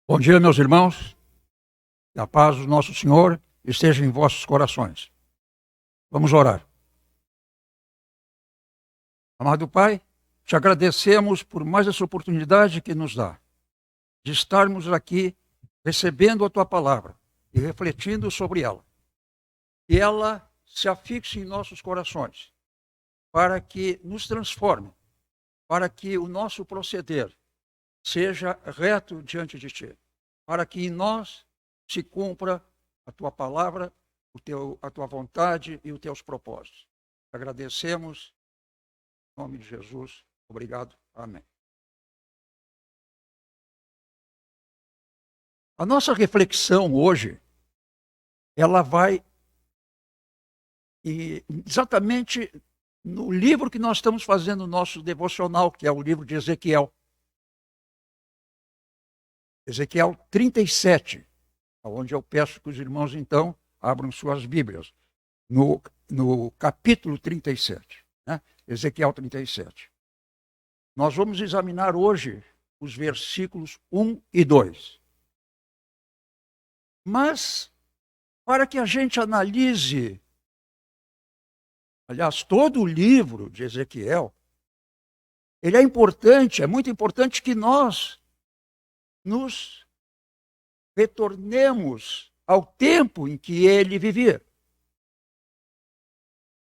Bom dia, meus irmãos. Que a paz do nosso Senhor esteja em vossos corações. Vamos orar. Amado Pai, te agradecemos por mais essa oportunidade que nos dá de estarmos aqui recebendo a Tua palavra e refletindo sobre ela. Que ela se afixe em nossos corações, para que nos transforme, para que o nosso proceder seja reto diante de Ti, para que em nós se cumpra a Tua palavra, a Tua vontade e os Teus propósitos. Agradecemos, em nome de Jesus. Obrigado. Amém. A nossa reflexão hoje, ela vai exatamente no livro que nós estamos fazendo o nosso devocional, que é o livro de Ezequiel. Ezequiel 37, onde eu peço que os irmãos, então, abram suas Bíblias, no capítulo 37, né? Ezequiel 37. Nós vamos examinar hoje os versículos 1 e 2. Mas, para que a gente analise, aliás, todo o livro de Ezequiel, ele é importante, é muito importante que nós nos retornemos ao tempo em que ele vivia.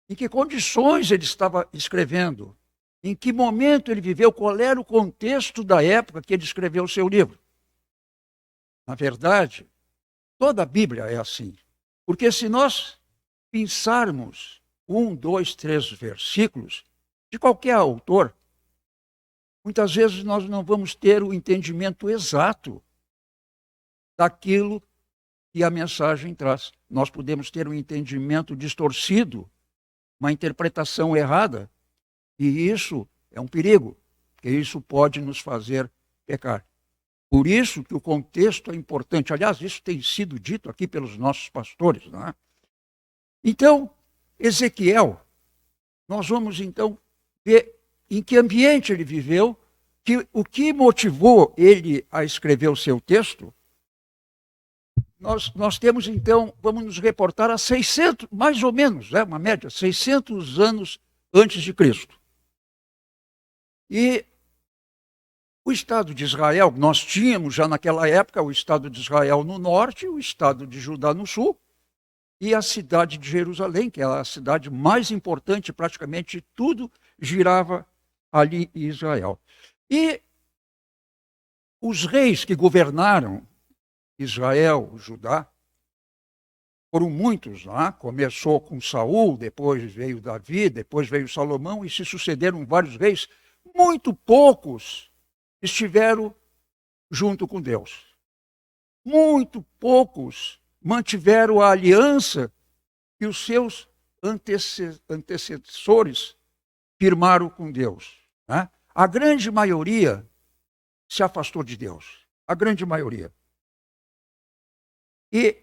Em que condições ele estava escrevendo, em que momento ele viveu, qual era o contexto da época que ele escreveu o seu livro. Na verdade, toda a Bíblia é assim. Porque se nós pensarmos 1, 2, 3 versículos de qualquer autor, muitas vezes nós não vamos ter o entendimento exato daquilo que a mensagem traz. Nós podemos ter um entendimento distorcido, uma interpretação errada, e isso é um perigo, porque isso pode nos fazer pecar. Por isso que o contexto é importante. Aliás, isso tem sido dito aqui pelos nossos pastores, não é? Então, Ezequiel, nós vamos então ver em que ambiente ele viveu, o que motivou ele a escrever o seu texto. Nós temos então, vamos nos reportar a 600, mais ou menos, uma média, 600 anos antes de Cristo. E o Estado de Israel, nós tínhamos já naquela época o Estado de Israel no norte, o Estado de Judá no sul, e a cidade de Jerusalém, que é a cidade mais importante, praticamente tudo girava ali em Israel. E os reis que governaram Israel, Judá, foram muitos lá. Começou com Saul, depois veio Davi, depois veio Salomão, e se sucederam vários reis. Muito poucos estiveram junto com Deus. Muito poucos mantiveram a aliança que os seus antecessores firmaram com Deus, né? A grande maioria se afastou de Deus. A grande maioria. E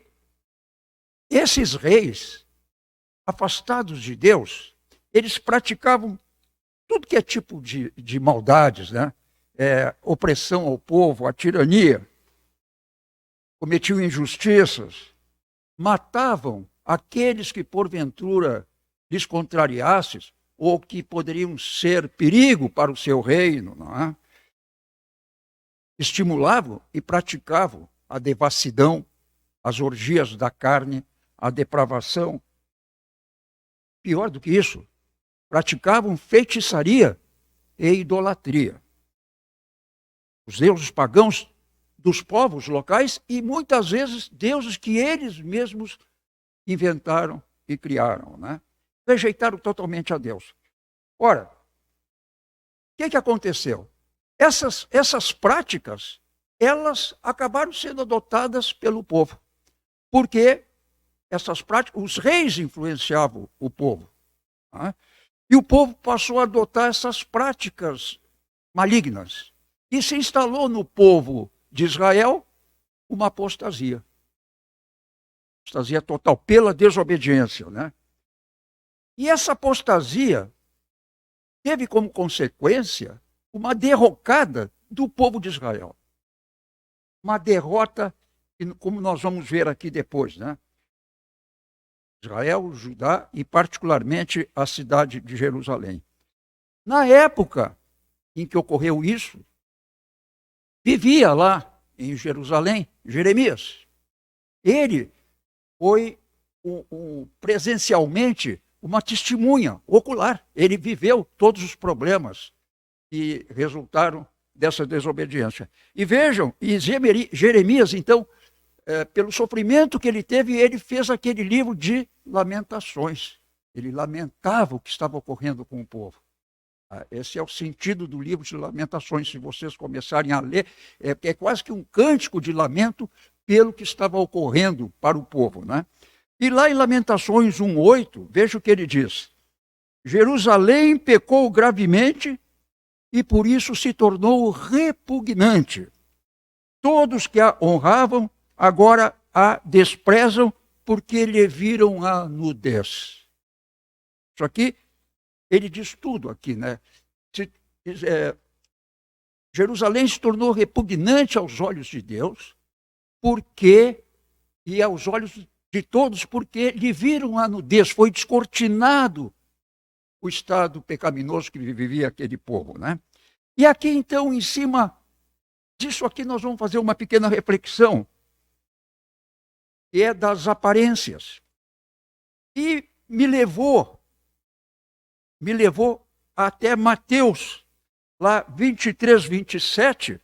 esses reis, afastados de Deus, eles praticavam tudo que é tipo de maldades, né? Opressão ao povo, a tirania, cometiam injustiças, matavam aqueles que porventura lhes contrariassem ou que poderiam ser perigo para o seu reino, não é? Estimulavam e praticavam a devassidão, as orgias da carne, a depravação. Pior do que isso, praticavam feitiçaria e idolatria. Os deuses pagãos dos povos locais e muitas vezes deuses que eles mesmos inventaram e criaram, né? Rejeitaram totalmente a Deus. Ora, o que aconteceu? Essas práticas, elas acabaram sendo adotadas pelo povo. Porque essas práticas, os reis influenciavam o povo, né? E o povo passou a adotar essas práticas malignas. E se instalou no povo de Israel uma apostasia. Apostasia total, pela desobediência, né? E essa apostasia teve como consequência uma derrocada do povo de Israel. uma derrota, como nós vamos ver aqui depois, né? Israel, Judá e particularmente a cidade de Jerusalém. Na época em que ocorreu isso, vivia lá em Jerusalém Jeremias. Ele foi presencialmente uma testemunha ocular. Ele viveu todos os problemas que resultaram dessa desobediência. E vejam, e Jeremias, então, pelo sofrimento que ele teve, ele fez aquele livro de lamentações. Ele lamentava o que estava ocorrendo com o povo. Esse é o sentido do livro de lamentações. Se vocês começarem a ler, é quase que um cântico de lamento pelo que estava ocorrendo para o povo, né? E lá em Lamentações 1:8, veja o que ele diz. Jerusalém pecou gravemente e por isso se tornou repugnante. Todos que a honravam agora a desprezam porque lhe viram a nudez. Isso aqui, ele diz tudo aqui, né? Jerusalém se tornou repugnante aos olhos de Deus, porque, e aos olhos de todos, porque lhe viram a nudez, foi descortinado o estado pecaminoso que vivia aquele povo, né? E aqui, então, em cima disso aqui, nós vamos fazer uma pequena reflexão, que é das aparências. E me levou até Mateus, lá 23, 27,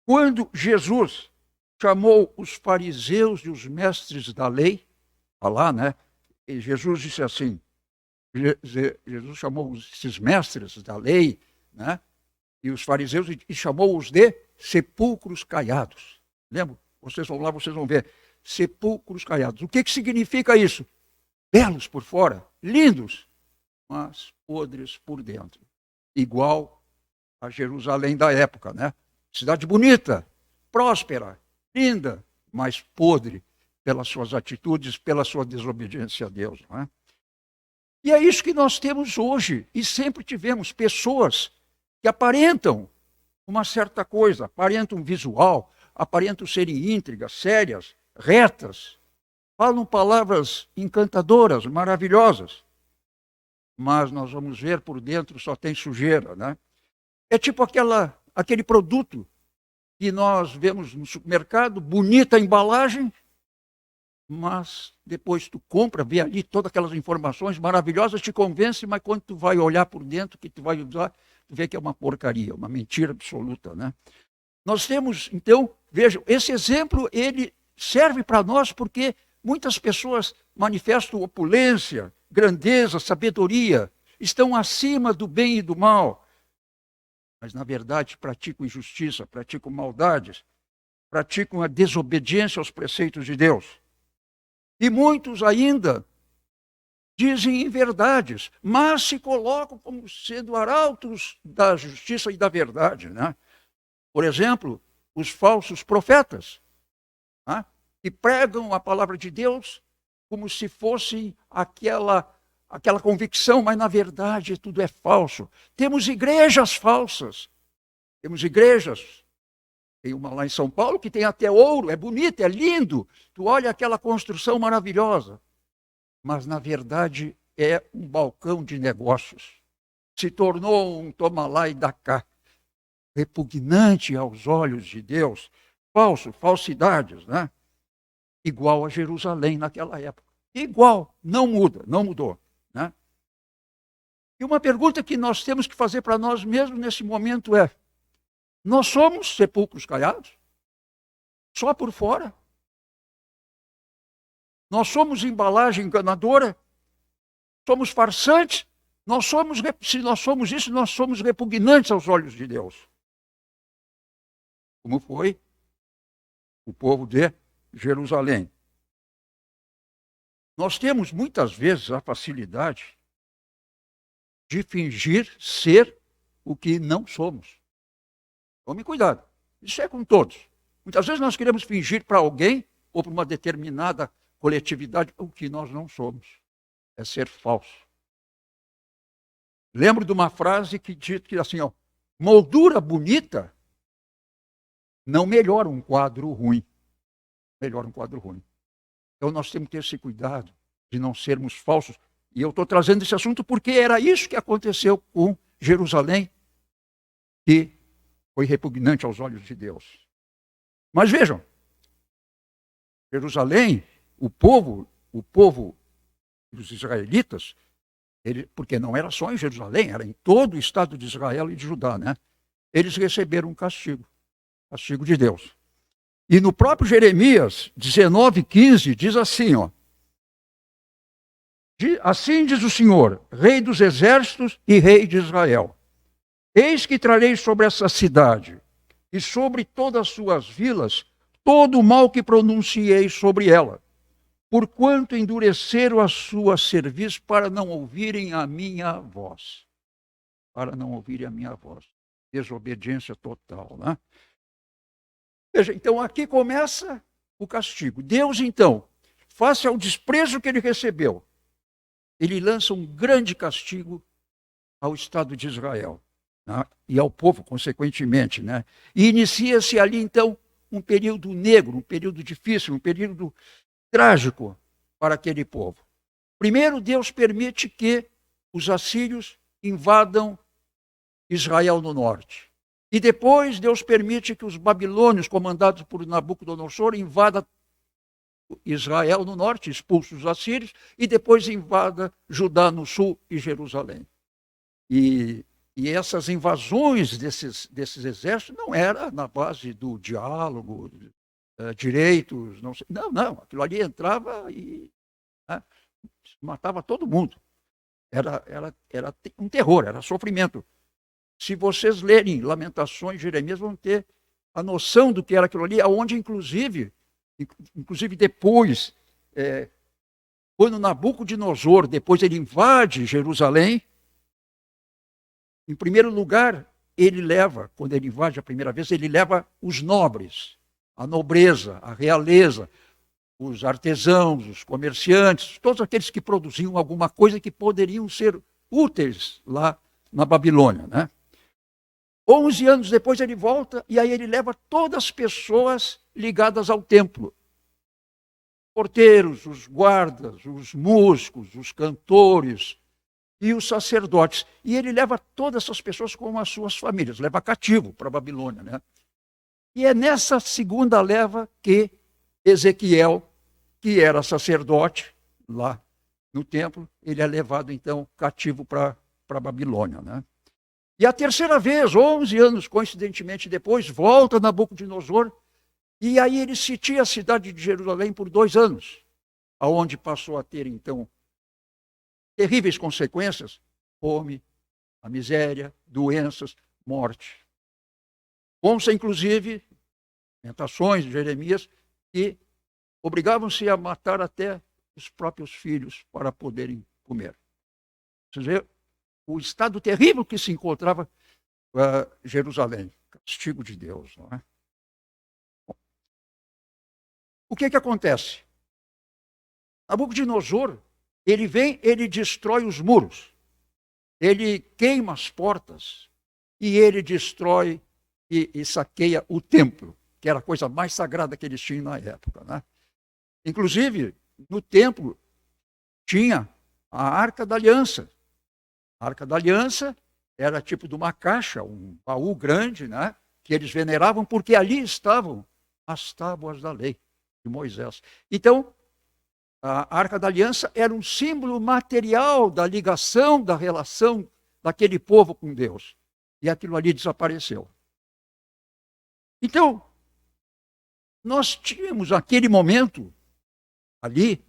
quando Jesus chamou os fariseus e os mestres da lei, lá, né? E Jesus disse assim, Jesus chamou esses mestres da lei, né? E os fariseus, e chamou-os de sepulcros caiados. Lembra? Vocês vão lá, vocês vão ver. Sepulcros caiados. O que significa isso? Belos por fora, lindos, mas podres por dentro. Igual a Jerusalém da época, né? Cidade bonita, próspera, linda, mas podre pelas suas atitudes, pela sua desobediência a Deus, não é? E é isso que nós temos hoje, e sempre tivemos pessoas que aparentam uma certa coisa, aparentam visual, aparentam serem íntegras, sérias, retas, falam palavras encantadoras, maravilhosas, mas nós vamos ver por dentro só tem sujeira, né? É tipo aquele produto que nós vemos no supermercado, bonita a embalagem, mas depois tu compra, vê ali todas aquelas informações maravilhosas, te convence, mas quando tu vai olhar por dentro, que tu vai usar, tu vê que é uma porcaria, uma mentira absoluta, né? Nós temos, então, vejam, esse exemplo, ele serve para nós porque muitas pessoas manifestam opulência, grandeza, sabedoria, estão acima do bem e do mal, mas na verdade praticam injustiça, praticam maldades, praticam a desobediência aos preceitos de Deus. E muitos ainda dizem inverdades, mas se colocam como sendo arautos da justiça e da verdade, né? Por exemplo, os falsos profetas, né? Que pregam a palavra de Deus como se fosse aquela convicção, mas na verdade tudo é falso. Temos igrejas falsas, temos igrejas. Tem uma lá em São Paulo que tem até ouro, é bonito, é lindo. Tu olha aquela construção maravilhosa. Mas, na verdade, é um balcão de negócios. Se tornou um toma lá e dá cá. Repugnante aos olhos de Deus. Falsidades, né? Igual a Jerusalém naquela época. Igual, não muda, não mudou, né? E uma pergunta que nós temos que fazer para nós mesmos nesse momento é: nós somos sepulcros caiados? Só por fora? Nós somos embalagem enganadora? Somos farsantes? Se nós somos isso, nós somos repugnantes aos olhos de Deus. Como foi o povo de Jerusalém. Nós temos muitas vezes a facilidade de fingir ser o que não somos. Tome cuidado. Isso é com todos. Muitas vezes nós queremos fingir para alguém ou para uma determinada coletividade o que nós não somos. É ser falso. Lembro de uma frase que diz que assim, ó, moldura bonita não melhora um quadro ruim. Melhora um quadro ruim. Então nós temos que ter esse cuidado de não sermos falsos. E eu estou trazendo esse assunto porque era isso que aconteceu com Jerusalém, que foi repugnante aos olhos de Deus. Mas vejam, Jerusalém, o povo dos israelitas, porque não era só em Jerusalém, era em todo o estado de Israel e de Judá, né? Eles receberam um castigo de Deus. E no próprio Jeremias 19:15 diz assim, ó: assim diz o Senhor, Rei dos exércitos e Rei de Israel: eis que trarei sobre essa cidade e sobre todas as suas vilas todo o mal que pronunciei sobre ela, porquanto endureceram a sua cerviz para não ouvirem a minha voz. Para não ouvirem a minha voz. Desobediência total, né? Veja, então aqui começa o castigo. Deus, então, face ao desprezo que ele recebeu, ele lança um grande castigo ao Estado de Israel, né? E ao povo, consequentemente, né? E inicia-se ali, então, um período negro, um período difícil, um período trágico para aquele povo. Primeiro, Deus permite que os assírios invadam Israel no norte. E depois, Deus permite que os babilônios, comandados por Nabucodonosor, invadam Israel no norte, expulsam os assírios, e depois invada Judá no sul e Jerusalém. E essas invasões desses exércitos não era na base do diálogo, direitos, não, aquilo ali entrava e matava todo mundo. Era um terror, era sofrimento. Se vocês lerem Lamentações, Jeremias, vão ter a noção do que era aquilo ali, aonde inclusive depois, quando Nabucodonosor, depois ele invade Jerusalém, em primeiro lugar, quando ele invade a primeira vez, ele leva os nobres, a nobreza, a realeza, os artesãos, os comerciantes, todos aqueles que produziam alguma coisa que poderiam ser úteis lá na Babilônia, né? 11 anos depois ele volta e aí ele leva todas as pessoas ligadas ao templo. Porteiros, os guardas, os músicos, os cantores e os sacerdotes. E ele leva todas essas pessoas com as suas famílias, leva cativo para a Babilônia, né? E é nessa segunda leva que Ezequiel, que era sacerdote lá no templo, ele é levado então cativo para a Babilônia, né? E a terceira vez, 11 anos coincidentemente depois, volta Nabucodonosor, e aí ele sitia a cidade de Jerusalém por 2 anos, aonde passou a ter então terríveis consequências: fome, a miséria, doenças, morte. Consta inclusive tentações de Jeremias que obrigavam-se a matar até os próprios filhos para poderem comer. Você vê o estado terrível que se encontrava Jerusalém. Castigo de Deus, não é? Bom, o que acontece? Nabucodonosor, ele vem, ele destrói os muros, ele queima as portas e ele destrói e saqueia o templo, que era a coisa mais sagrada que eles tinham na época, né? Inclusive, no templo tinha a Arca da Aliança. A Arca da Aliança era tipo de uma caixa, um baú grande, né, que eles veneravam, porque ali estavam as tábuas da lei de Moisés. Então, a Arca da Aliança era um símbolo material da ligação, da relação daquele povo com Deus. E aquilo ali desapareceu. Então, nós tínhamos naquele momento, ali,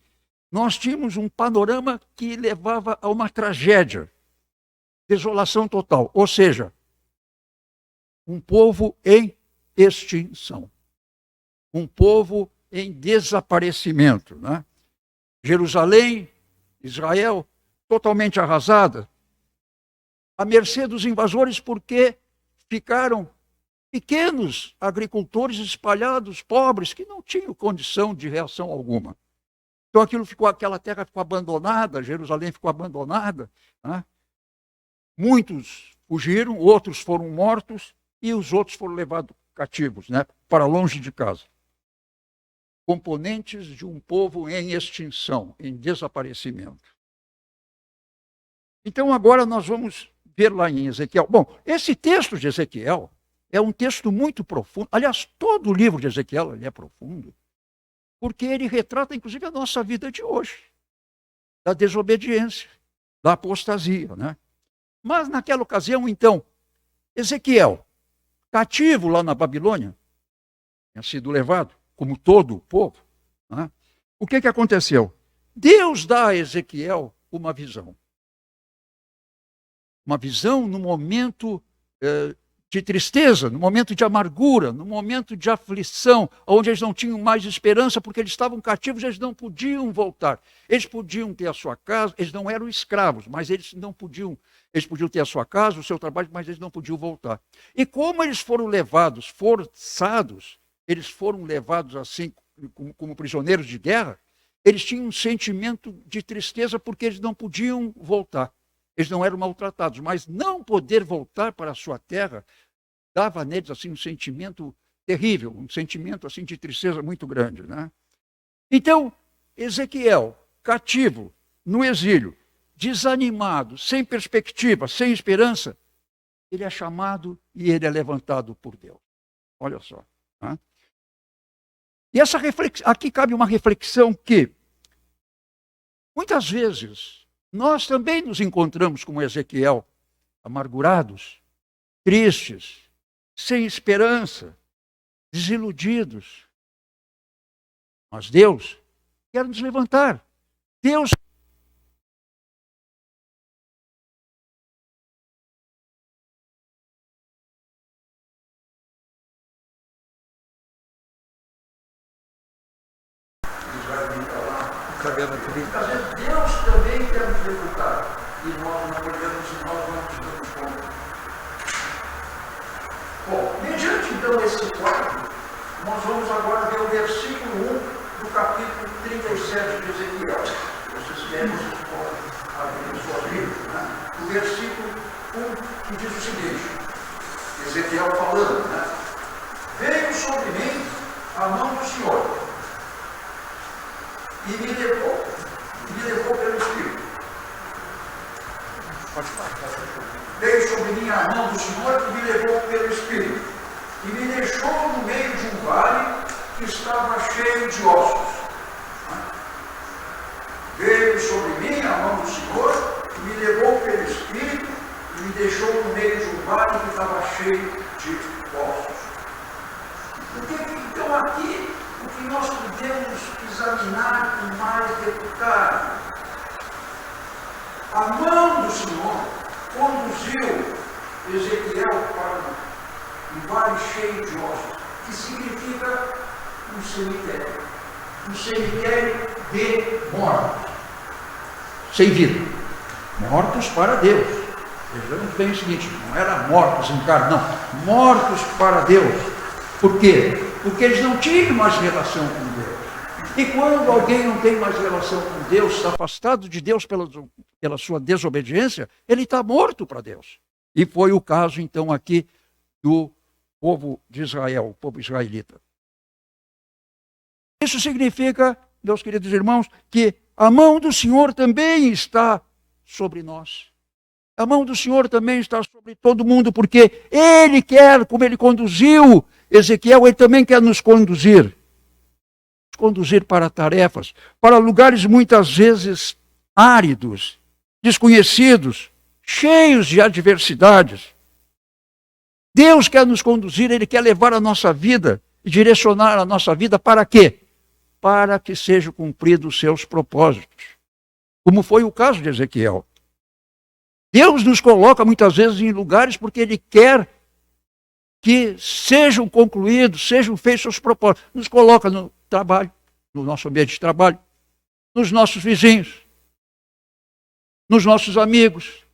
nós tínhamos um panorama que levava a uma tragédia. Desolação total, ou seja, um povo em extinção, um povo em desaparecimento, né? Jerusalém, Israel, totalmente arrasada, à mercê dos invasores, porque ficaram pequenos agricultores espalhados, pobres, que não tinham condição de reação alguma. Então aquela terra ficou abandonada, Jerusalém ficou abandonada, né? Muitos fugiram, outros foram mortos e os outros foram levados cativos, né? Para longe de casa. Componentes de um povo em extinção, em desaparecimento. Então, agora nós vamos ver lá em Ezequiel. Bom, esse texto de Ezequiel é um texto muito profundo. Aliás, todo o livro de Ezequiel ele é profundo, porque ele retrata, inclusive, a nossa vida de hoje, da desobediência, da apostasia, né? Mas, naquela ocasião, então, Ezequiel, cativo lá na Babilônia, tinha sido levado, como todo o povo, né? O que aconteceu? Deus dá a Ezequiel uma visão. Uma visão no momento de tristeza, no momento de amargura, no momento de aflição, onde eles não tinham mais esperança, porque eles estavam cativos, eles não podiam voltar. Eles podiam ter a sua casa, eles não eram escravos, mas eles não podiam, eles podiam ter a sua casa, o seu trabalho, mas eles não podiam voltar. E como eles foram levados, forçados, eles foram levados assim, como prisioneiros de guerra, eles tinham um sentimento de tristeza porque eles não podiam voltar. Eles não eram maltratados, mas não poder voltar para a sua terra dava neles assim um sentimento terrível, um sentimento assim de tristeza muito grande, né? Então, Ezequiel, cativo, no exílio, desanimado, sem perspectiva, sem esperança, ele é chamado e ele é levantado por Deus. Olha só. Né? E essa aqui cabe uma reflexão que, muitas vezes, nós também nos encontramos como Ezequiel, amargurados, tristes, sem esperança, desiludidos. Mas Deus quer nos levantar. Deus Deus também quer nos levantar. E nós não podemos, nós não nos damos conta. Bom, mediante então esse quadro, nós vamos agora ver o versículo 1 do capítulo 37 de Ezequiel. Vocês querem, vocês podem abrir os seus livros, né? O versículo 1 que diz o seguinte, Ezequiel falando, né? Veio sobre mim a mão do Senhor e me levou pelo Espírito. Veio sobre mim a mão do Senhor e me levou pelo Espírito. E me deixou no meio de um vale que estava cheio de ossos. Veio sobre mim a mão do Senhor e me levou pelo Espírito e me deixou no meio de um vale que estava cheio de ossos. Então aqui o que nós podemos examinar com mais detalhe. A mão do Senhor conduziu Ezequiel para um vale cheio de ossos, que significa um cemitério de mortos, sem vida, mortos para Deus. Vejamos bem o seguinte, não era mortos em carne, não, mortos para Deus. Por quê? Porque eles não tinham mais relação com Deus. E quando alguém não tem mais relação com Deus, está afastado de Deus pela sua desobediência, ele está morto para Deus. E foi o caso, então, aqui do povo de Israel, o povo israelita. Isso significa, meus queridos irmãos, que a mão do Senhor também está sobre nós. A mão do Senhor também está sobre todo mundo, porque Ele quer, como Ele conduziu Ezequiel, Ele também quer nos conduzir para tarefas, para lugares muitas vezes áridos, desconhecidos, cheios de adversidades. Deus quer nos conduzir, Ele quer levar a nossa vida e direcionar a nossa vida para quê? Para que sejam cumpridos os seus propósitos. Como foi o caso de Ezequiel. Deus nos coloca muitas vezes em lugares porque Ele quer que sejam concluídos, sejam feitos seus propósitos. Nos coloca no trabalho, no nosso ambiente de trabalho, nos nossos vizinhos, nos nossos amigos,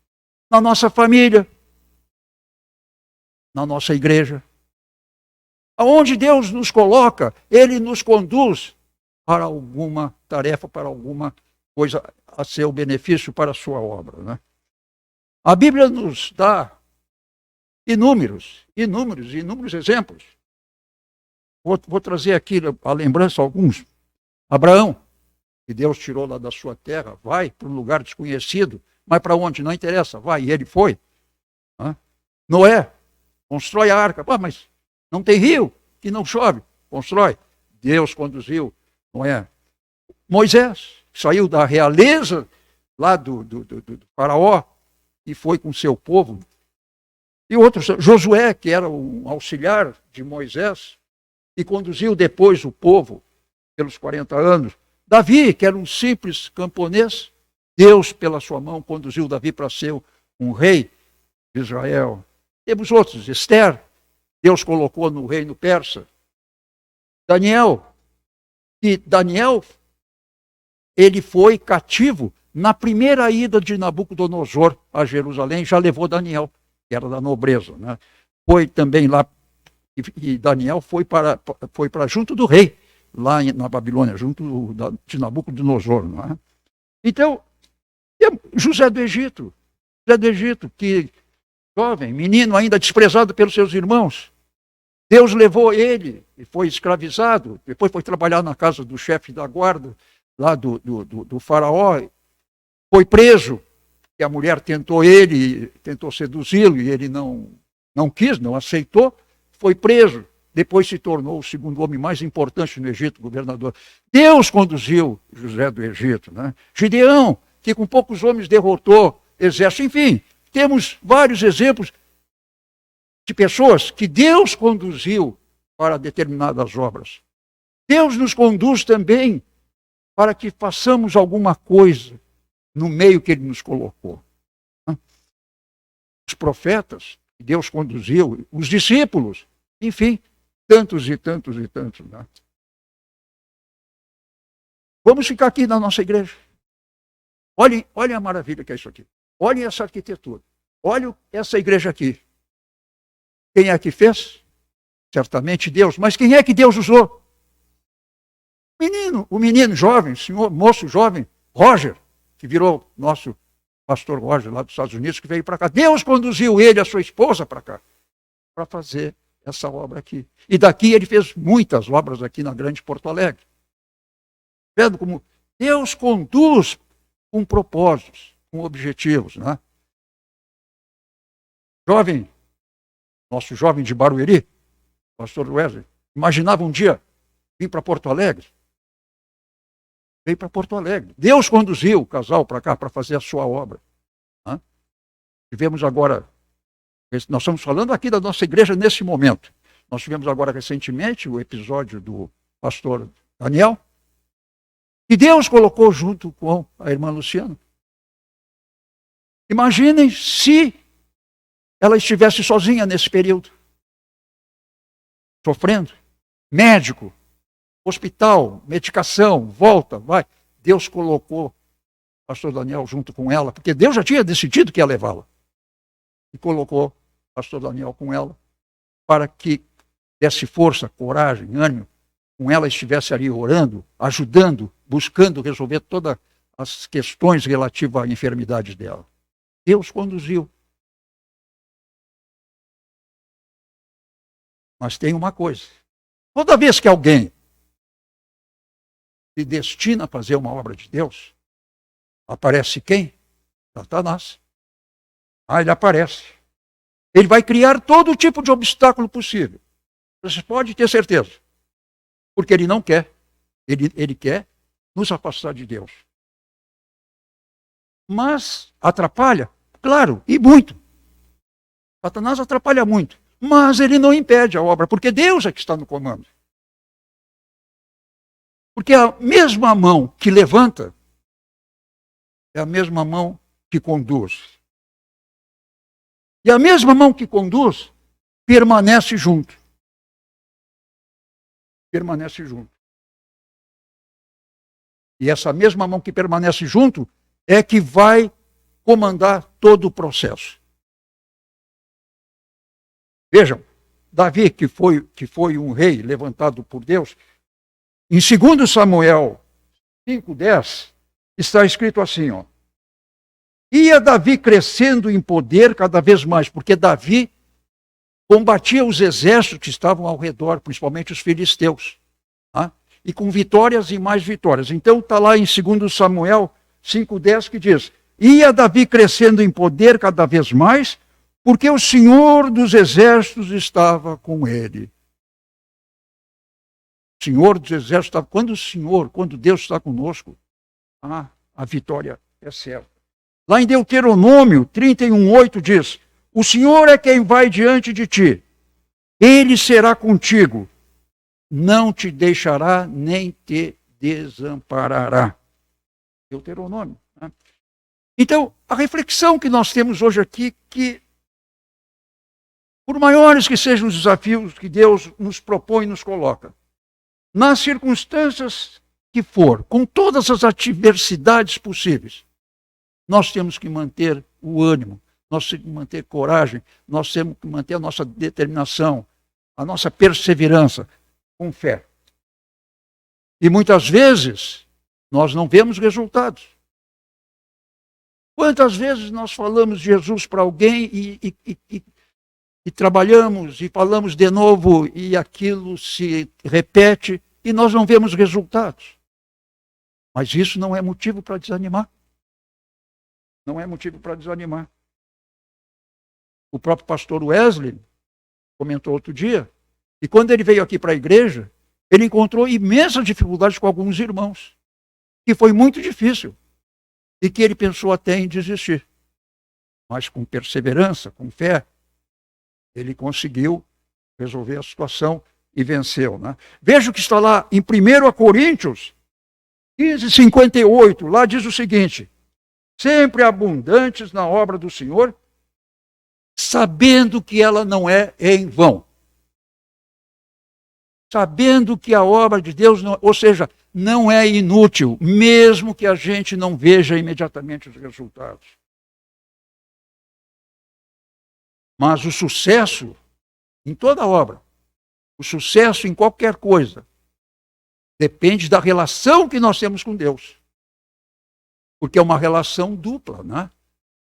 na nossa família, na nossa igreja. Aonde Deus nos coloca, Ele nos conduz para alguma tarefa, para alguma coisa a seu benefício, para a sua obra, né? A Bíblia nos dá inúmeros exemplos vou trazer aqui a lembrança alguns. Abraão, que Deus tirou lá da sua terra, vai para um lugar desconhecido, mas para onde? Não interessa, vai, e ele foi. Noé, constrói a arca. Mas não tem rio, que não chove. Constrói. Deus conduziu Noé. Moisés, saiu da realeza lá do faraó e foi com seu povo. E outros, Josué, que era um auxiliar de Moisés, e conduziu depois o povo pelos 40 anos. Davi, que era um simples camponês, Deus, pela sua mão, conduziu Davi para ser um rei de Israel. Temos outros, Esther, Deus colocou no reino persa. Daniel, ele foi cativo na primeira ida de Nabucodonosor a Jerusalém, já levou Daniel, que era da nobreza. Né? Foi também lá, e Daniel foi para junto do rei, lá na Babilônia, junto de Nabucodonosor. Não é? Então, José do Egito, que jovem, menino ainda desprezado pelos seus irmãos, Deus levou ele e foi escravizado, depois foi trabalhar na casa do chefe da guarda, lá do faraó, foi preso, e a mulher tentou seduzi-lo, e ele não quis, não aceitou, foi preso, depois se tornou o segundo homem mais importante no Egito, governador. Deus conduziu José do Egito. Né? Gideão, que com poucos homens derrotou exército, enfim, temos vários exemplos de pessoas que Deus conduziu para determinadas obras. Deus nos conduz também para que façamos alguma coisa no meio que Ele nos colocou. Os profetas, Deus conduziu, os discípulos, enfim, tantos e tantos e tantos. Né? Vamos ficar aqui na nossa igreja. Olhem a maravilha que é isso aqui. Olhem essa arquitetura. Olhem essa igreja aqui. Quem é que fez? Certamente Deus. Mas quem é que Deus usou? O menino jovem, moço jovem, Roger, que virou nosso pastor Roger lá dos Estados Unidos, que veio para cá. Deus conduziu ele e a sua esposa para cá, para fazer essa obra aqui. E daqui ele fez muitas obras aqui na Grande Porto Alegre. Vendo como Deus conduz com propósitos, com objetivos. Né? Jovem, nosso jovem de Barueri, pastor Wesley, imaginava um dia vir para Porto Alegre. Veio para Porto Alegre. Deus conduziu o casal para cá para fazer a sua obra. Né? Tivemos agora, nós estamos falando aqui da nossa igreja nesse momento. Nós tivemos agora recentemente o episódio do pastor Daniel, que Deus colocou junto com a irmã Luciana. Imaginem se ela estivesse sozinha nesse período, sofrendo, médico, hospital, medicação, volta, vai. Deus colocou o pastor Daniel junto com ela, porque Deus já tinha decidido que ia levá-la. E colocou o pastor Daniel com ela, para que desse força, coragem, ânimo, com ela estivesse ali orando, ajudando, buscando resolver todas as questões relativas à enfermidade dela. Deus conduziu. Mas tem uma coisa. Toda vez que alguém se destina a fazer uma obra de Deus, aparece quem? Satanás. Ele aparece. Ele vai criar todo tipo de obstáculo possível. Você pode ter certeza. Porque ele não quer. Ele quer nos afastar de Deus. Mas atrapalha? Claro, e muito. Satanás atrapalha muito. Mas ele não impede a obra, porque Deus é que está no comando. Porque a mesma mão que levanta é a mesma mão que conduz. E a mesma mão que conduz permanece junto. Permanece junto. E essa mesma mão que permanece junto é que vai comandar todo o processo. Vejam, Davi, que foi um rei levantado por Deus, em 2 Samuel 5:10, está escrito assim, ó. Ia Davi crescendo em poder cada vez mais, porque Davi combatia os exércitos que estavam ao redor, principalmente os filisteus, tá? E com vitórias e mais vitórias. Então está lá em 2 Samuel 5,10 que diz: ia Davi crescendo em poder cada vez mais, porque o Senhor dos exércitos estava com ele. O Senhor dos exércitos estava... Quando Deus está conosco, a vitória é certa. Lá em Deuteronômio 31,8 diz: o Senhor é quem vai diante de ti, Ele será contigo, não te deixará nem te desamparará. Deuteronômio. Né? Então, a reflexão que nós temos hoje aqui, que por maiores que sejam os desafios que Deus nos propõe e nos coloca, nas circunstâncias que for, com todas as adversidades possíveis, nós temos que manter o ânimo, nós temos que manter coragem, nós temos que manter a nossa determinação, a nossa perseverança com fé. E muitas vezes nós não vemos resultados. Quantas vezes nós falamos de Jesus para alguém e trabalhamos e falamos de novo e aquilo se repete e nós não vemos resultados. Mas isso não é motivo para desanimar. Não é motivo para desanimar. O próprio pastor Wesley comentou outro dia, e quando ele veio aqui para a igreja, ele encontrou imensas dificuldades com alguns irmãos, que foi muito difícil, e que ele pensou até em desistir. Mas com perseverança, com fé, ele conseguiu resolver a situação e venceu. Né? Veja o que está lá em 1 Coríntios 15:58, lá diz o seguinte: sempre abundantes na obra do Senhor, sabendo que ela não é em vão. Sabendo que a obra de Deus, ou seja, não é inútil, mesmo que a gente não veja imediatamente os resultados. Mas o sucesso em toda obra, o sucesso em qualquer coisa, depende da relação que nós temos com Deus. Porque é uma relação dupla, né?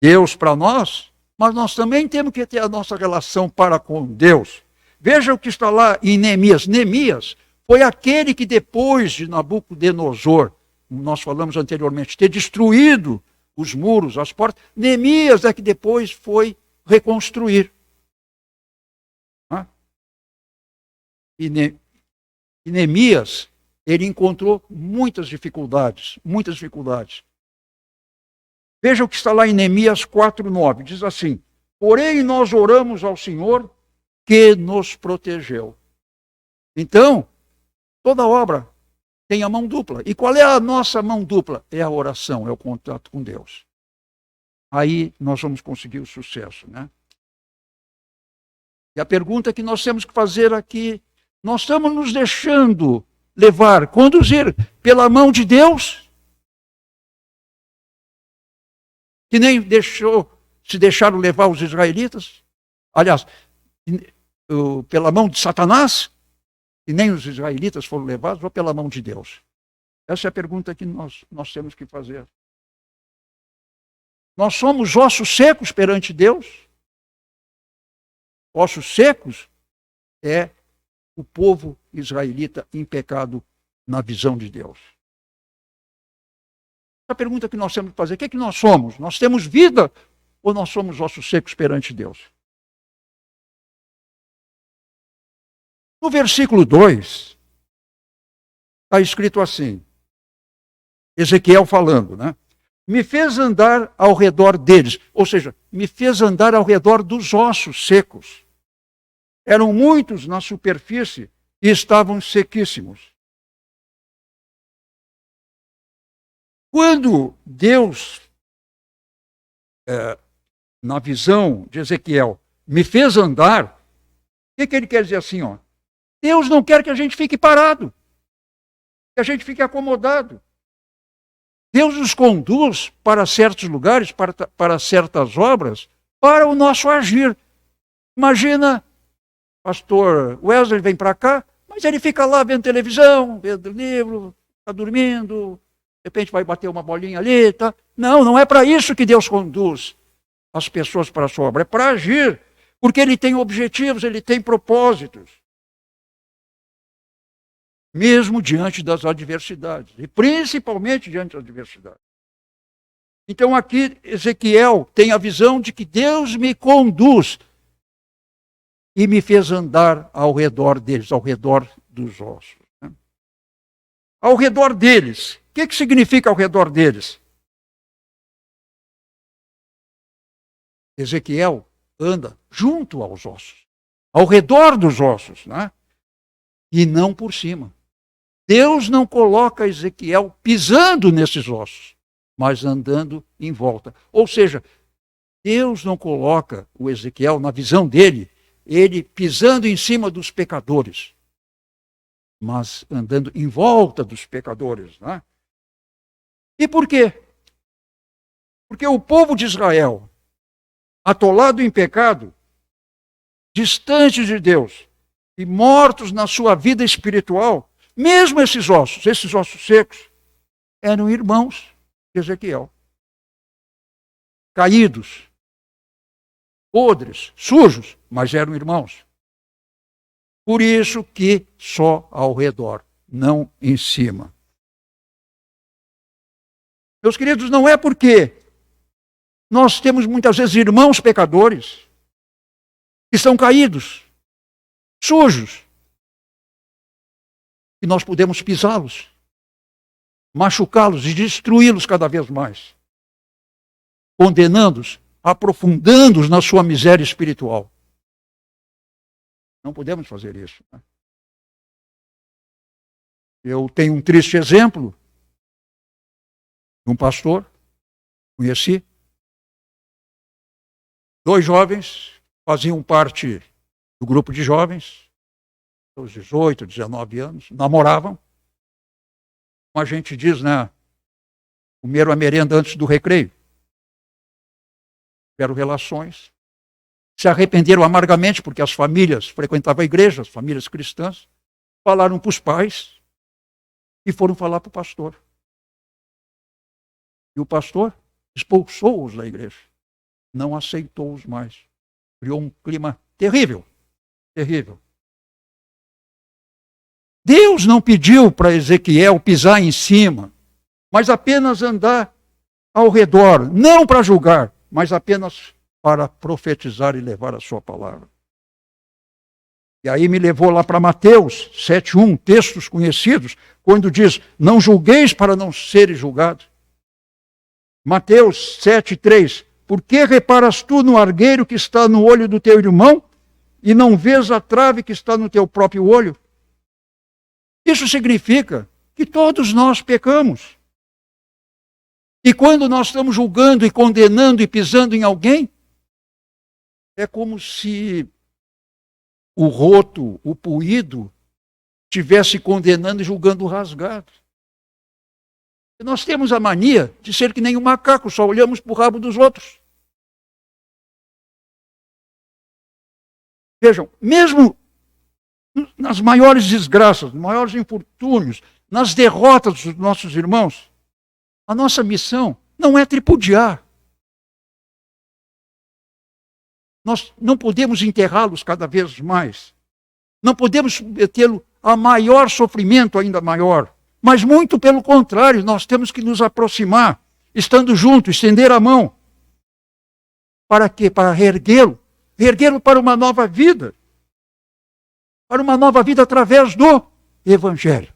Deus para nós, mas nós também temos que ter a nossa relação para com Deus. Veja o que está lá em Neemias. Neemias foi aquele que depois de Nabucodonosor, como nós falamos anteriormente, ter destruído os muros, as portas, Neemias é que depois foi reconstruir. E Neemias, ele encontrou muitas dificuldades, muitas dificuldades. Veja o que está lá em Neemias 4:9, diz assim: porém nós oramos ao Senhor que nos protegeu. Então, toda obra tem a mão dupla. E qual é a nossa mão dupla? É a oração, é o contato com Deus. Aí nós vamos conseguir o sucesso, né? E a pergunta que nós temos que fazer aqui: nós estamos nos deixando levar, conduzir pela mão de Deus? Que nem se deixaram levar os israelitas? Aliás, pela mão de Satanás? E nem os israelitas foram levados, ou pela mão de Deus? Essa é a pergunta que nós temos que fazer. Nós somos ossos secos perante Deus? Ossos secos é o povo israelita em pecado na visão de Deus. Essa é a pergunta que nós temos que fazer. O que é que nós somos? Nós temos vida ou nós somos ossos secos perante Deus? No versículo 2, está escrito assim, Ezequiel falando, né? Me fez andar ao redor deles, ou seja, me fez andar ao redor dos ossos secos. Eram muitos na superfície e estavam sequíssimos. Quando Deus, na visão de Ezequiel, me fez andar, o que ele quer dizer assim? Ó? Deus não quer que a gente fique parado, que a gente fique acomodado. Deus nos conduz para certos lugares, para certas obras, para o nosso agir. Imagina, pastor Wesley vem para cá, mas ele fica lá vendo televisão, vendo livro, está dormindo, de repente vai bater uma bolinha ali. Tá? Não é para isso que Deus conduz as pessoas para a sua obra, é para agir. Porque ele tem objetivos, ele tem propósitos. Mesmo diante das adversidades, e principalmente diante das adversidades. Então aqui Ezequiel tem a visão de que Deus me conduz e me fez andar ao redor deles, ao redor dos ossos. Ao redor deles. O que significa ao redor deles? Ezequiel anda junto aos ossos, ao redor dos ossos, né? E não por cima. Deus não coloca Ezequiel pisando nesses ossos, mas andando em volta. Ou seja, Deus não coloca o Ezequiel, na visão dele, ele pisando em cima dos pecadores, mas andando em volta dos pecadores. Né? E por quê? Porque o povo de Israel, atolado em pecado, distante de Deus e mortos na sua vida espiritual, mesmo esses ossos secos, eram irmãos de Ezequiel. Caídos, podres, sujos, mas eram irmãos. Por isso que só ao redor, não em cima. Meus queridos, não é porque nós temos muitas vezes irmãos pecadores que estão caídos, sujos, que nós podemos pisá-los, machucá-los e destruí-los cada vez mais, condenando-os, aprofundando-os na sua miséria espiritual. Não podemos fazer isso. Né? Eu tenho um triste exemplo de um pastor, conheci. 2 jovens faziam parte do grupo de jovens, aos 18, 19 anos, namoravam. Como a gente diz, né? Comeram a merenda antes do recreio. Tiveram relações. Se arrependeram amargamente, porque as famílias frequentavam a igreja, as famílias cristãs, falaram para os pais e foram falar para o pastor. E o pastor expulsou-os da igreja. Não aceitou-os mais. Criou um clima terrível, terrível. Deus não pediu para Ezequiel pisar em cima, mas apenas andar ao redor, não para julgar, mas apenas para profetizar e levar a sua palavra. E aí me levou lá para Mateus 7:1, textos conhecidos, quando diz, não julgueis para não seres julgados. Mateus 7:3, por que reparas tu no argueiro que está no olho do teu irmão e não vês a trave que está no teu próprio olho? Isso significa que todos nós pecamos. E quando nós estamos julgando e condenando e pisando em alguém, é como se o roto, o puído, estivesse condenando e julgando o rasgado. E nós temos a mania de ser que nem um macaco, só olhamos para o rabo dos outros. Vejam, mesmo nas maiores desgraças, nos maiores infortúnios, nas derrotas dos nossos irmãos, a nossa missão não é tripudiar. Nós não podemos enterrá-los cada vez mais. Não podemos submetê-lo a maior sofrimento, ainda maior. Mas muito pelo contrário, nós temos que nos aproximar, estando juntos, estender a mão. Para quê? Para reerguê-lo. Reerguê-lo para uma nova vida. Para uma nova vida através do Evangelho.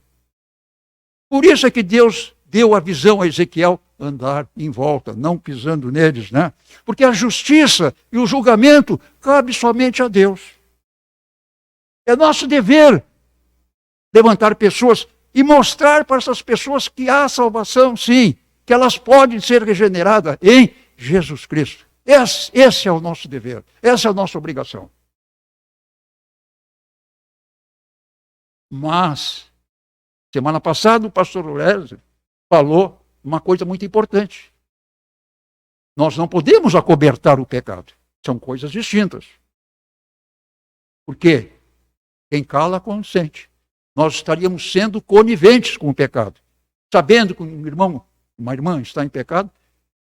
Por isso é que Deus deu a visão a Ezequiel andar em volta, não pisando neles, né? Porque a justiça e o julgamento cabe somente a Deus. É nosso dever levantar pessoas e mostrar para essas pessoas que há salvação, sim, que elas podem ser regeneradas em Jesus Cristo. Esse é o nosso dever, essa é a nossa obrigação. Mas, semana passada, o pastor Lésio falou uma coisa muito importante. Nós não podemos acobertar o pecado. São coisas distintas. Por quê? Quem cala, consente. Nós estaríamos sendo coniventes com o pecado. Sabendo que um irmão, uma irmã está em pecado,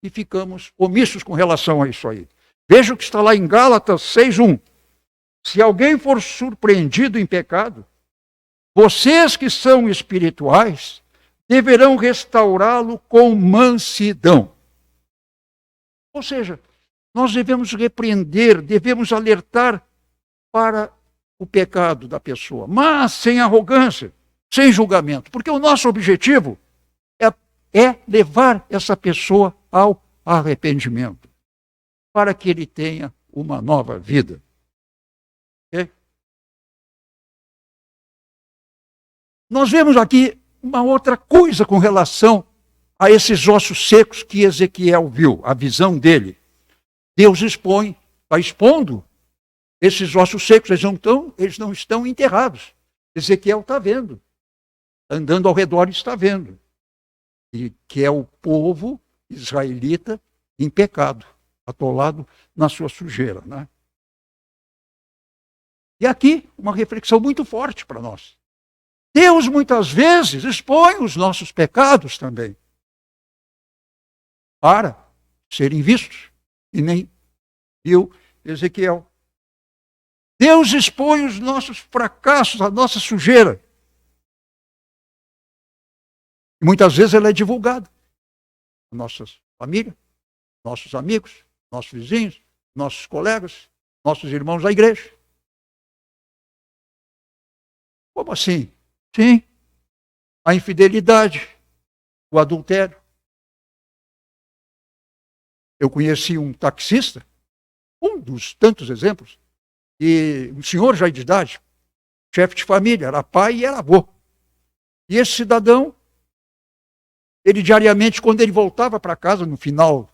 e ficamos omissos com relação a isso aí. Veja o que está lá em Gálatas 6:1. Se alguém for surpreendido em pecado, vocês que são espirituais deverão restaurá-lo com mansidão. Ou seja, nós devemos repreender, devemos alertar para o pecado da pessoa, mas sem arrogância, sem julgamento, porque o nosso objetivo é levar essa pessoa ao arrependimento, para que ele tenha uma nova vida. Okay? Nós vemos aqui uma outra coisa com relação a esses ossos secos que Ezequiel viu, a visão dele. Deus está expondo esses ossos secos, eles não estão enterrados. Ezequiel está vendo, andando ao redor está vendo, e que é o povo israelita em pecado, atolado na sua sujeira. Né? E aqui, uma reflexão muito forte para nós. Deus muitas vezes expõe os nossos pecados também, para serem vistos, e nem viu Ezequiel. Deus expõe os nossos fracassos, a nossa sujeira. E muitas vezes ela é divulgada. Nossa família, nossos amigos, nossos vizinhos, nossos colegas, nossos irmãos da igreja. Como assim? Sim, a infidelidade, o adultério. Eu conheci um taxista, um dos tantos exemplos, e um senhor já de idade, chefe de família, era pai e era avô. E esse cidadão, ele diariamente, quando ele voltava para casa, no final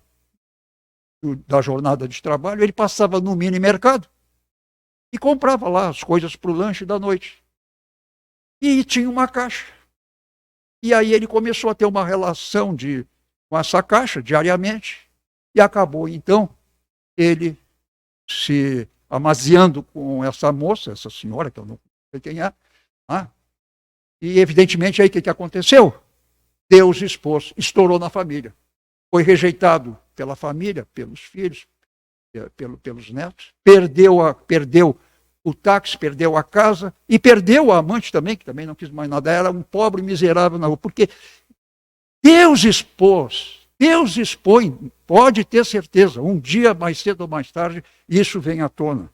da jornada de trabalho, ele passava no mini mercado e comprava lá as coisas para o lanche da noite. E tinha uma caixa. E aí ele começou a ter uma relação com essa caixa diariamente. E acabou, então, ele se amaziando com essa moça, essa senhora, que eu não sei quem é. E, evidentemente, aí o que aconteceu? Deus expôs, estourou na família. Foi rejeitado pela família, pelos filhos, pelos netos. Perdeu o táxi, perdeu a casa e perdeu a amante também, que também não quis mais nada. Era um pobre miserável na rua. Porque Deus expõe, pode ter certeza, um dia mais cedo ou mais tarde, isso vem à tona.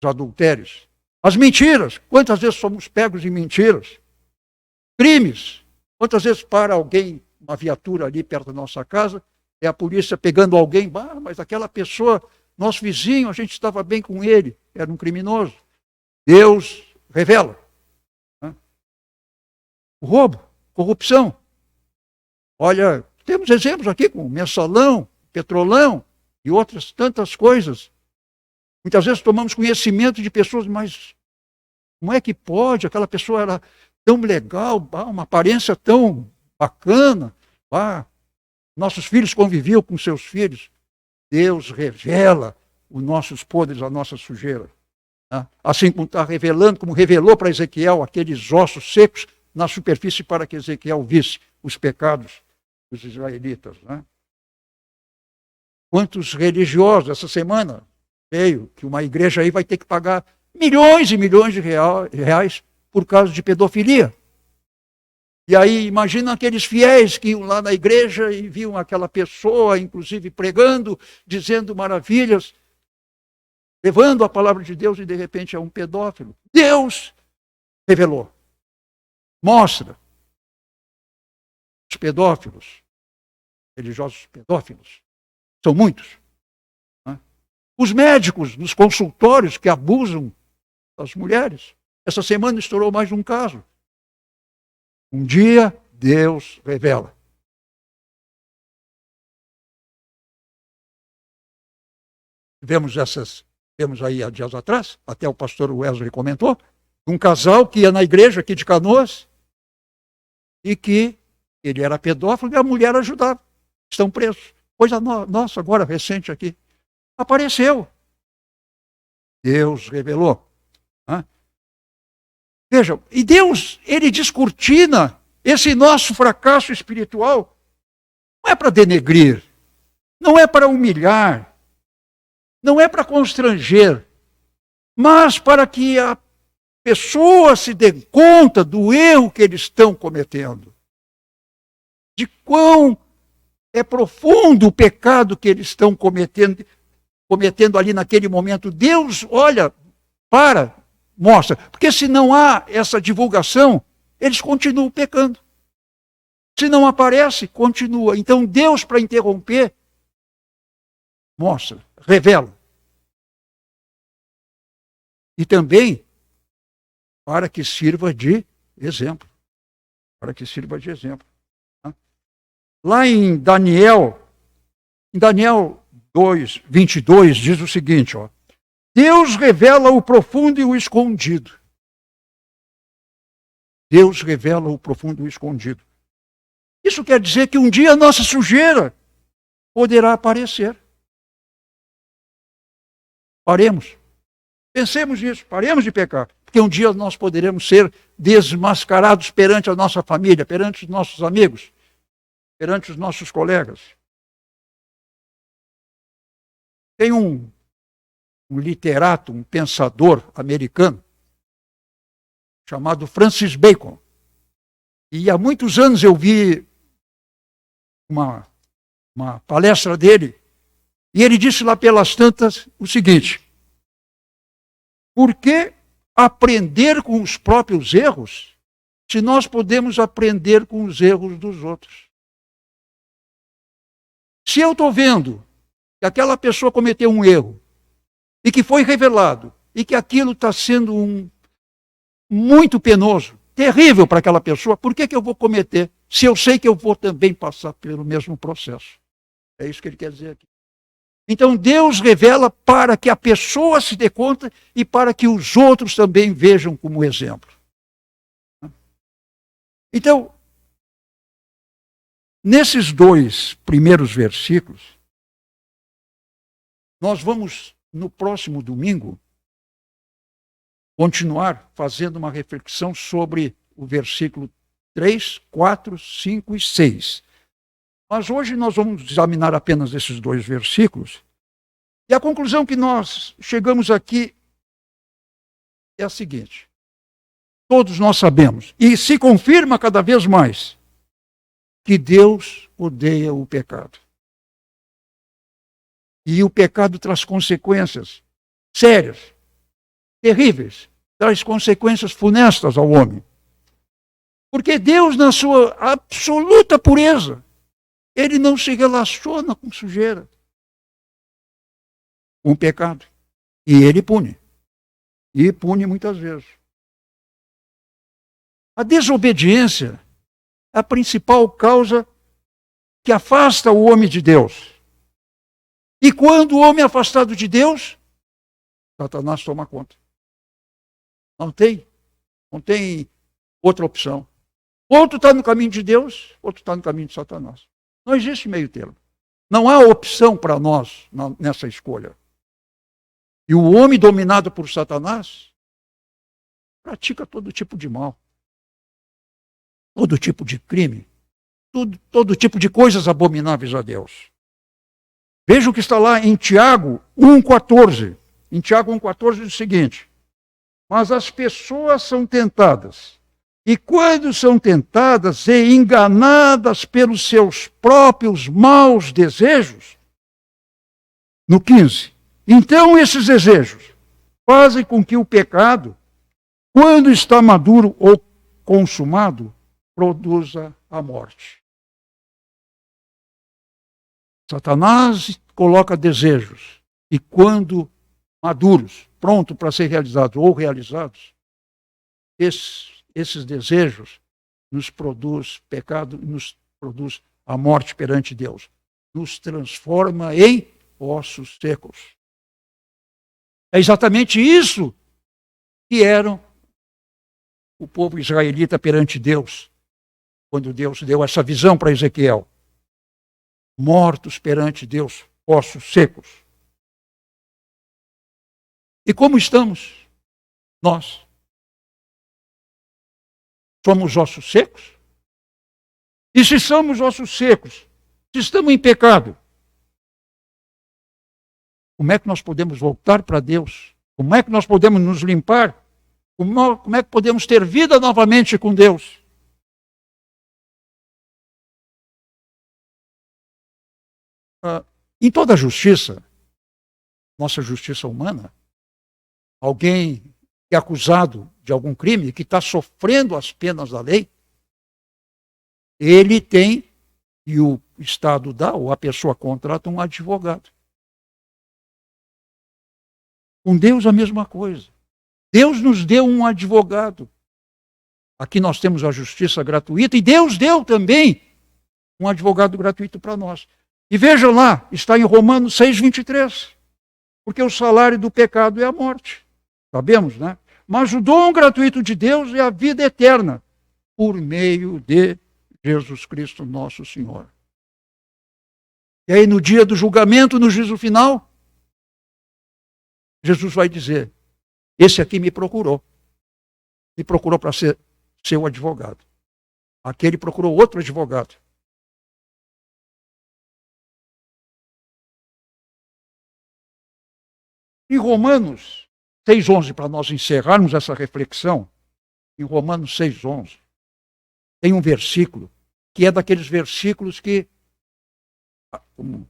Os adultérios, as mentiras, quantas vezes somos pegos em mentiras? Crimes, quantas vezes para alguém, uma viatura ali perto da nossa casa, é a polícia pegando alguém, mas aquela pessoa, nosso vizinho, a gente estava bem com ele, era um criminoso. Deus revela. O roubo, corrupção. Olha, temos exemplos aqui com Mensalão, Petrolão e outras tantas coisas. Muitas vezes tomamos conhecimento de pessoas, mas como é que pode? Aquela pessoa era tão legal, uma aparência tão bacana. Nossos filhos conviviam com seus filhos. Deus revela os nossos podres, a nossa sujeira. Assim como está revelando, como revelou para Ezequiel aqueles ossos secos na superfície para que Ezequiel visse os pecados dos israelitas. Quantos religiosos, essa semana, veio que uma igreja aí vai ter que pagar milhões e milhões de reais por causa de pedofilia. E aí, imagina aqueles fiéis que iam lá na igreja e viam aquela pessoa, inclusive pregando, dizendo maravilhas, levando a palavra de Deus e de repente é um pedófilo. Deus revelou. Mostra. Os pedófilos, religiosos pedófilos, são muitos. Os médicos nos consultórios que abusam das mulheres. Essa semana estourou mais um caso. Um dia Deus revela. Vemos aí há dias atrás, até o pastor Wesley comentou, um casal que ia na igreja aqui de Canoas e que ele era pedófilo e a mulher ajudava. Estão presos. Coisa nossa, agora, recente aqui. Apareceu. Deus revelou. Vejam, e Deus, ele descortina esse nosso fracasso espiritual. Não é para denegrir, não é para humilhar, não é para constranger, mas para que a pessoa se dê conta do erro que eles estão cometendo, de quão é profundo o pecado que eles estão cometendo ali naquele momento. Deus, olha, mostra, porque se não há essa divulgação, eles continuam pecando. Se não aparece, continua. Então Deus, para interromper, mostra, revela. E também para que sirva de exemplo. Para que sirva de exemplo. Lá em Daniel 2, 22, diz o seguinte, ó: Deus revela o profundo e o escondido. Deus revela o profundo e o escondido. Isso quer dizer que um dia a nossa sujeira poderá aparecer. Paremos. Pensemos nisso, paremos de pecar. Porque um dia nós poderemos ser desmascarados perante a nossa família, perante os nossos amigos, perante os nossos colegas. Tem um literato, um pensador americano, chamado Francis Bacon. E há muitos anos eu vi uma palestra dele, e ele disse lá pelas tantas o seguinte: por que aprender com os próprios erros, se nós podemos aprender com os erros dos outros? Se eu estou vendo que aquela pessoa cometeu um erro, e que foi revelado, e que aquilo está sendo muito penoso, terrível para aquela pessoa, por que eu vou cometer, se eu sei que eu vou também passar pelo mesmo processo? É isso que ele quer dizer aqui. Então Deus revela para que a pessoa se dê conta e para que os outros também vejam como exemplo. Então, nesses 2 primeiros versículos, nós vamos, no próximo domingo, continuar fazendo uma reflexão sobre o versículo 3, 4, 5 e 6. Mas hoje nós vamos examinar apenas esses 2 versículos. E a conclusão que nós chegamos aqui é a seguinte: todos nós sabemos, e se confirma cada vez mais, que Deus odeia o pecado. E o pecado traz consequências sérias, terríveis, traz consequências funestas ao homem. Porque Deus, na sua absoluta pureza, ele não se relaciona com sujeira, com pecado. E ele pune. E pune muitas vezes. A desobediência é a principal causa que afasta o homem de Deus. E quando o homem é afastado de Deus, Satanás toma conta. Não tem outra opção. Outro está no caminho de Deus, outro está no caminho de Satanás. Não existe meio termo. Não há opção para nós nessa escolha. E o homem dominado por Satanás pratica todo tipo de mal, todo tipo de crime, todo tipo de coisas abomináveis a Deus. Veja o que está lá em Tiago 1,14. Em Tiago 1,14 diz o seguinte: mas as pessoas são tentadas, e quando são tentadas e enganadas pelos seus próprios maus desejos, no 15, então esses desejos fazem com que o pecado, quando está maduro ou consumado, produza a morte. Satanás coloca desejos, e quando maduros, prontos para ser realizados ou realizados, esses desejos nos produz pecado, nos produz a morte perante Deus, nos transforma em ossos secos. É exatamente isso que eram o povo israelita perante Deus, quando Deus deu essa visão para Ezequiel. Mortos perante Deus, ossos secos. E como estamos nós? Somos ossos secos? E se somos ossos secos, se estamos em pecado, Como é que nós podemos voltar para Deus? Como é que nós podemos nos limpar? Como é que podemos ter vida novamente com Deus? Em toda a justiça, nossa justiça humana, alguém que é acusado de algum crime, que está sofrendo as penas da lei, ele tem, e o Estado dá, ou a pessoa contrata um advogado. Com Deus a mesma coisa. Deus nos deu um advogado. Aqui nós temos a justiça gratuita e Deus deu também um advogado gratuito para nós. E vejam lá, está em Romanos 6:23. Porque o salário do pecado é a morte. Sabemos, né? Mas o dom gratuito de Deus é a vida eterna, por meio de Jesus Cristo nosso Senhor. E aí no dia do julgamento, no juízo final, Jesus vai dizer, esse aqui me procurou para ser seu advogado. Aquele procurou outro advogado. Em Romanos 6:11, para nós encerrarmos essa reflexão, em Romanos 6:11, tem um versículo que é daqueles versículos que, como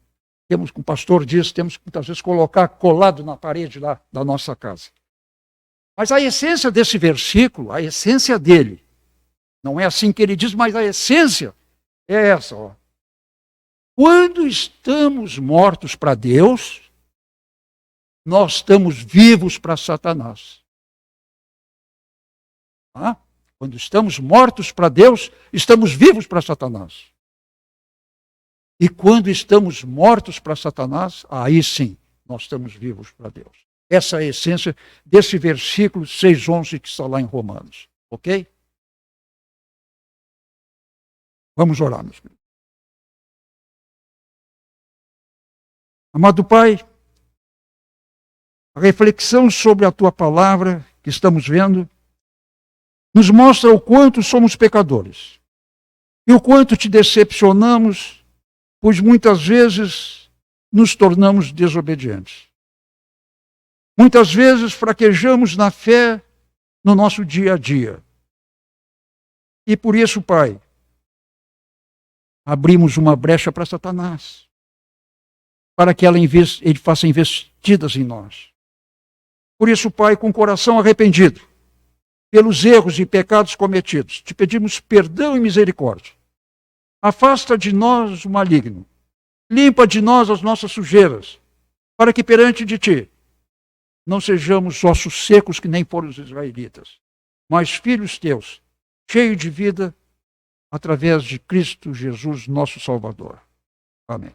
o pastor diz, temos que muitas vezes colocar colado na parede lá da nossa casa. Mas a essência desse versículo, a essência dele, não é assim que ele diz, mas a essência é essa. Ó. Quando estamos mortos para Deus, nós estamos vivos para Satanás. Quando estamos mortos para Deus, estamos vivos para Satanás. E quando estamos mortos para Satanás, aí sim, nós estamos vivos para Deus. Essa é a essência desse versículo 6:11 que está lá em Romanos. Ok? Vamos orar, meus queridos. Amado Pai, a reflexão sobre a Tua palavra que estamos vendo nos mostra o quanto somos pecadores e o quanto te decepcionamos, pois muitas vezes nos tornamos desobedientes. Muitas vezes fraquejamos na fé no nosso dia a dia. E por isso, Pai, abrimos uma brecha para Satanás, para que ele faça investidas em nós. Por isso, Pai, com o coração arrependido, pelos erros e pecados cometidos, te pedimos perdão e misericórdia. Afasta de nós o maligno. Limpa de nós as nossas sujeiras, para que perante de ti não sejamos ossos secos que nem foram os israelitas, mas filhos teus, cheios de vida, através de Cristo Jesus, nosso Salvador. Amém.